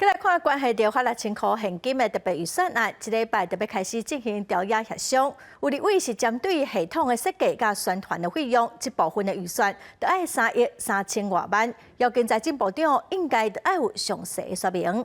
再来看关系到8,000块现金的特别预算案，这礼拜特别开始进行调研协商。有立委是针对系统的设计甲宣传的费用，这部分的预算就要3亿3千多万，要跟财政部长应该就要有详细的说明。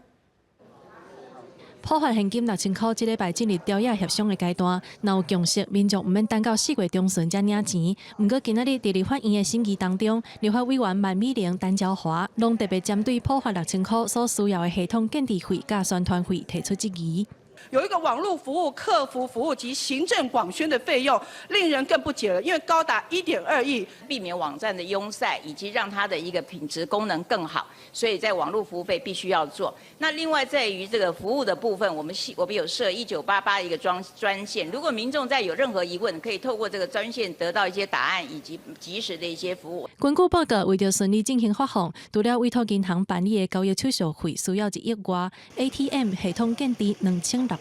普发现金6,000块，这礼拜进入调研协商的阶段。若有共识，民众毋免等到4月中旬才领钱。毋过今仔日伫立法院的审议当中，立法委员万美玲、陈椒华拢特别针对普发6,000块所需要的系统建制费甲宣传费提出质疑。 有一个网络服务、客服服务及行政广宣的费用，令人更不解了，因为高达1.2亿，避免网站的拥塞，以及让它的一个品质功能更好，所以在网络服务费必须要做。那另外在于这个服务的部分，我们有设1988一个专线，如果民众在有任何疑问，可以透过这个专线得到一些答案以及及时的一些服务。根据报告，为着顺利进行发放，除了委托银行办理的交易手续费需要1亿外 ，ATM 系统建置2660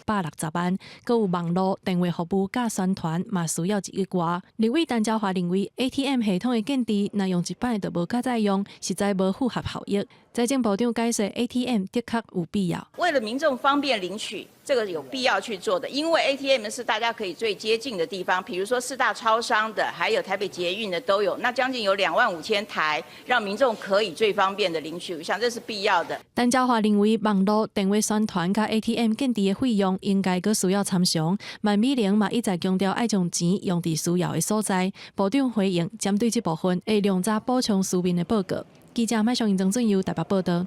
万，搁有网络、电话服务甲宣传嘛需要1亿外。立委陈椒华认为 ，ATM 系统的建置若用一摆就无甲再用，实在无符合效益。财政部长解释 ，ATM 的确有必要。为了民众方便领取，这个有必要去做的，因为 ATM 是大家可以最接近的地方，比如说4大超商的，还有台北捷运的都有，那将近有25000台，让民众可以最方便的领取，我想这是必要的。陈椒华认为，网络、电话宣传甲 ATM 建置的费用应该阁需要参详。万美玲嘛一再强调，爱将钱用伫需要的所在。部长回应，针对这部分会量早补充书面的报告。记者麦上英、曾俊佑台北报道。